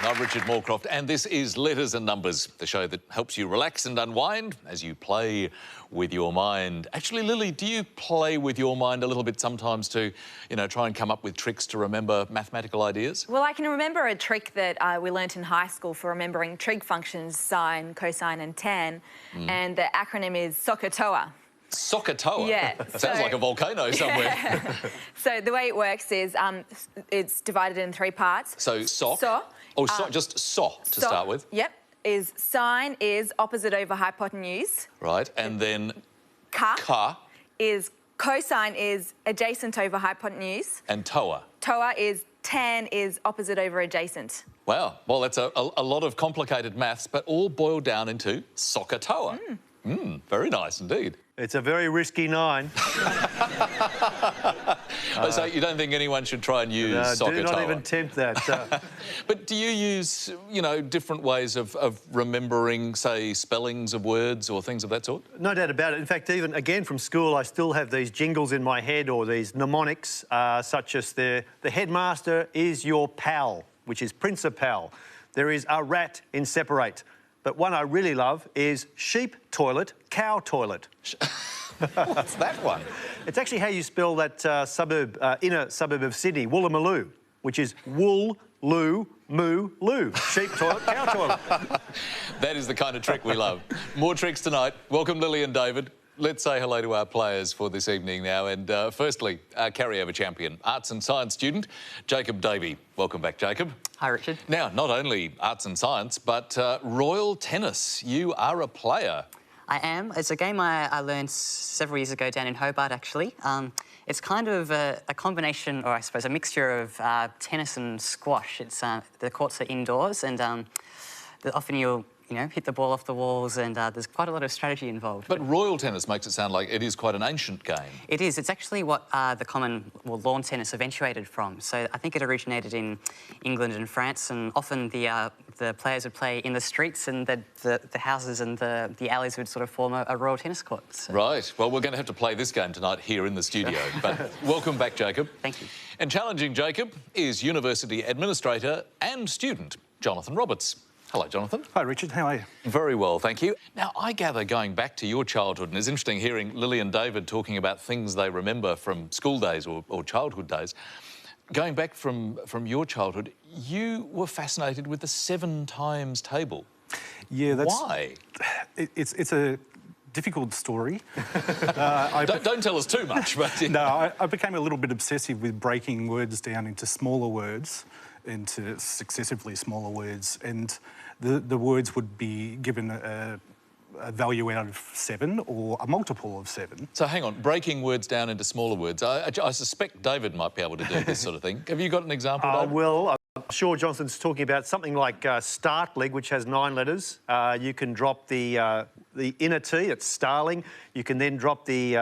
I'm Richard Morecroft, and this is Letters and Numbers, the show that helps you relax and unwind as you play with your mind. Actually, Lily, do you play with your mind a little bit sometimes to, you know, try and come up with tricks to remember mathematical ideas? Well, I can remember a trick that we learnt in high school for remembering trig functions, sine, cosine and tan, and the acronym is SOHCAHTOA. SOHCAHTOA? Yeah. Sounds like a volcano somewhere. Yeah. So the way it works is it's divided in three parts. So SOH? So. Oh, just SOH to start with. Yep. Is sine is opposite over hypotenuse. Right, and then Ka is cosine is adjacent over hypotenuse. And TOA? TOA is tan is opposite over adjacent. Wow, well, that's a lot of complicated maths, but all boiled down into SOHCAHTOA. Very nice indeed. It's a very risky 9. So you don't think anyone should try and use SOHCAHTOA? Do not even tempt that. But do you use, you know, different ways of remembering, say, spellings of words or things of that sort? No doubt about it. In fact, even again from school, I still have these jingles in my head or these mnemonics, such as the headmaster is your pal, which is principal. There is a rat in separate. But one I really love is sheep toilet, cow toilet. What's that one? It's actually how you spell that inner suburb of Sydney, Woolloomooloo, which is wool, loo, moo, loo. Sheep toilet, cow toilet. That is the kind of trick we love. More tricks tonight. Welcome, Lily and David. Let's say hello to our players for this evening now. And firstly, our carryover champion, arts and science student, Jacob Davey. Welcome back, Jacob. Hi, Richard. Now, not only arts and science, but royal tennis. You are a player. I am. It's a game I learned several years ago down in Hobart, actually. It's kind of a combination, or I suppose a mixture of tennis and squash. It's the courts are indoors, and often you'll hit the ball off the walls, and there's quite a lot of strategy involved. But royal tennis makes it sound like it is quite an ancient game. It is. It's actually what the lawn tennis eventuated from. So I think it originated in England and France, and often the players would play in the streets, and the houses and the alleys would sort of form a royal tennis court. So. Right. Well, we're going to have to play this game tonight here in the studio. But welcome back, Jacob. Thank you. And challenging Jacob is university administrator and student Jonathan Roberts. Hello, Jonathan. Hi, Richard. How are you? Very well, thank you. Now, I gather going back to your childhood, and it's interesting hearing Lily and David talking about things they remember from school days or childhood days. Going back from your childhood, you were fascinated with the 7 times table. Yeah, that's... Why? It's a difficult story. Don't tell us too much, but... No, I became a little bit obsessive with breaking words down into smaller words, into successively smaller words, and the words would be given a value out of 7 or a multiple of 7. So hang on, breaking words down into smaller words. I suspect David might be able to do this sort of thing. Have you got an example, David? Well, I'm sure Johnson's talking about something like startling, which has 9 letters. You can drop the inner T, it's starling. You can then drop the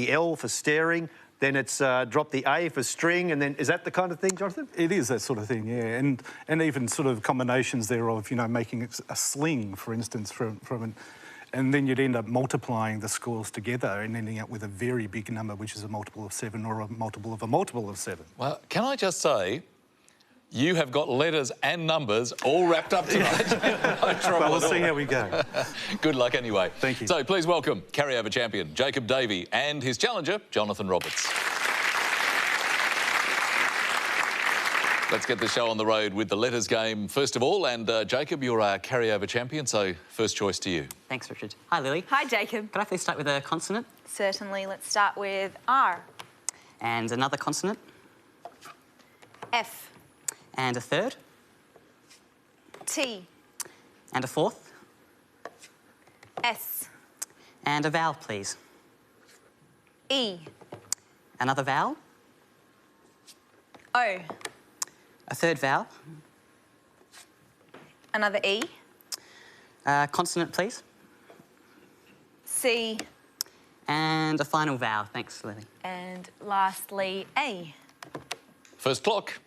L for staring. Then it's drop the A for string, and then is that the kind of thing, Jonathan? It is that sort of thing, yeah, and even sort of combinations thereof, making a sling, for instance, and then you'd end up multiplying the scores together and ending up with a very big number, which is a multiple of 7 or a multiple of 7. Well, can I just say, you have got letters and numbers all wrapped up tonight. No trouble Well, we'll at all. see how we go. Good luck anyway. Thank you. So please welcome carryover champion Jacob Davey and his challenger, Jonathan Roberts. Let's get the show on the road with the letters game first of all. And Jacob, you're our carryover champion, so first choice to you. Thanks, Richard. Hi, Lily. Hi, Jacob. Could I please start with a consonant? Certainly. Let's start with R. And another consonant. F. And a third. T. And a fourth. S. And a vowel, please. E. Another vowel. O. A third vowel. Another E. Consonant, please. C. And a final vowel. Thanks, Lily. And lastly, A. First clock.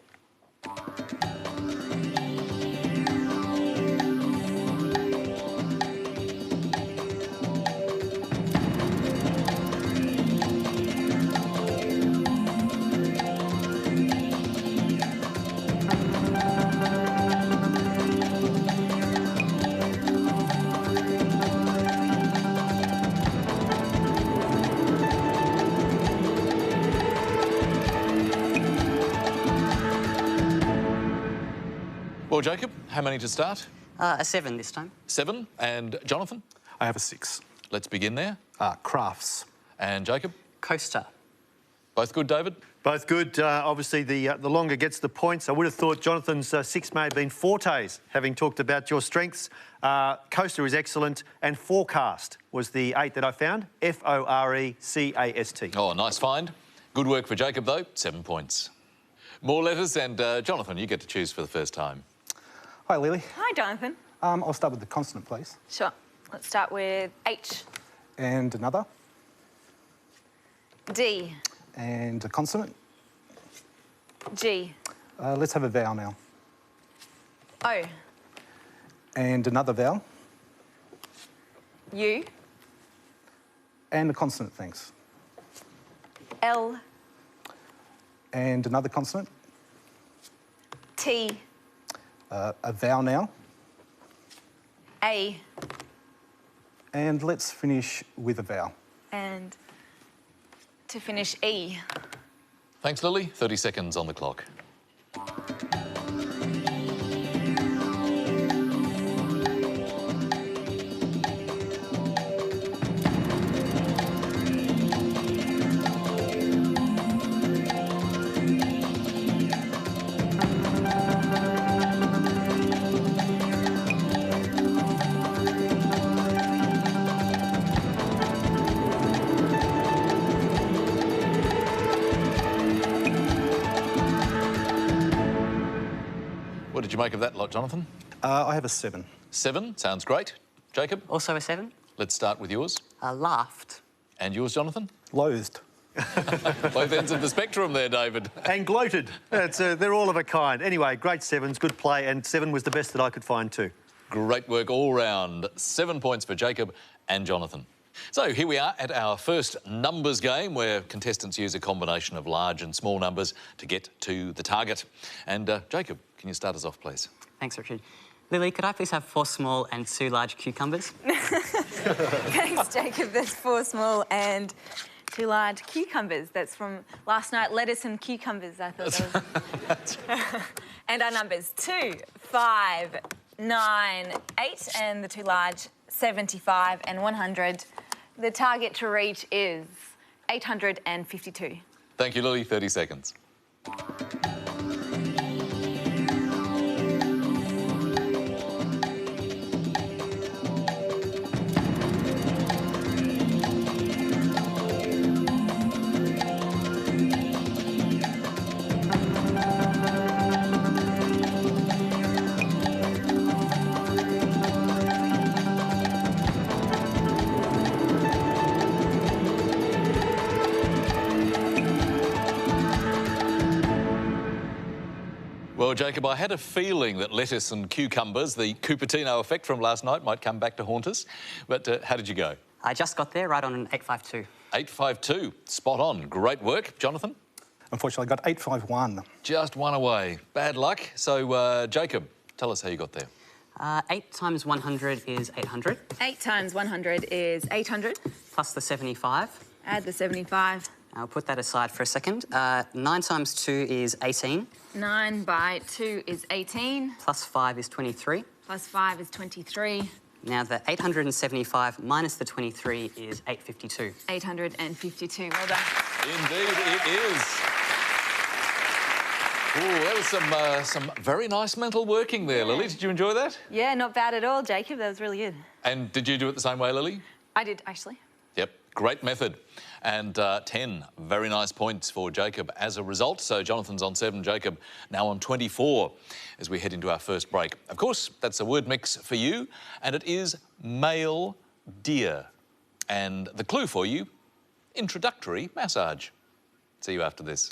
Well, Jacob, how many to start? A 7 this time. 7. And Jonathan? I have a 6. Let's begin there. Crafts. And Jacob? Coaster. Both good, David? Both good. Obviously, the longer gets the points. I would have thought Jonathan's 6 may have been fortes, having talked about your strengths. Coaster is excellent, and forecast was the 8 that I found. F-O-R-E-C-A-S-T. Oh, nice find. Good work for Jacob, though. 7 points. More letters, and Jonathan, you get to choose for the first time. Hi, Lily. Hi, Jonathan. I'll start with the consonant, please. Sure. Let's start with H. And another. D. And a consonant. G. Let's have a vowel now. O. And another vowel. U. And a consonant, thanks. L. And another consonant. T. A vowel now. A. And let's finish with a vowel. And to finish, E. Thanks, Lily. 30 seconds on the clock. What did you make of that lot, Jonathan? I have a 7. 7, sounds great. Jacob, Also a 7. let's start with yours. Laughed. And yours, Jonathan? Loathed. Both ends of the spectrum there, David. And gloated. They're all of a kind. Anyway, great 7s, good play, and 7 was the best that I could find too. Great work all round. 7 points for Jacob and Jonathan. So here we are at our first numbers game, where contestants use a combination of large and small numbers to get to the target. And Jacob, can you start us off, please? Thanks, Richard. Lily, could I please have 4 small and 2 large cucumbers? Thanks, Jacob. There's 4 small and 2 large cucumbers. That's from last night. Lettuce and cucumbers, I thought that was. And our numbers 2, 5, 9, 8, and the 2 large 75 and 100. The target to reach is 852. Thank you, Lily. 30 seconds. Well, Jacob, I had a feeling that lettuce and cucumbers, the Cupertino effect from last night, might come back to haunt us. But how did you go? I just got there right on an 852. 852. Spot on. Great work. Jonathan? Unfortunately, I got 851. Just one away. Bad luck. So, Jacob, tell us how you got there. 8 times 100 is 800. 8 times 100 is 800. Plus the 75. Add the 75. I'll put that aside for a second. 9 times 2 is 18. 9 by 2 is 18. Plus 5 is 23. Plus 5 is 23. Now, the 875 minus the 23 is 852. 852. Well done. Indeed, it is. Oh, that was some very nice mental working there, Lily. Did you enjoy that? Yeah, not bad at all, Jacob. That was really good. And did you do it the same way, Lily? I did, actually. Yep, great method. And 10 very nice points for Jacob as a result. So Jonathan's on 7, Jacob now on 24 as we head into our first break. Of course, that's a word mix for you, and it is male deer. And the clue for you, introductory massage. See you after this.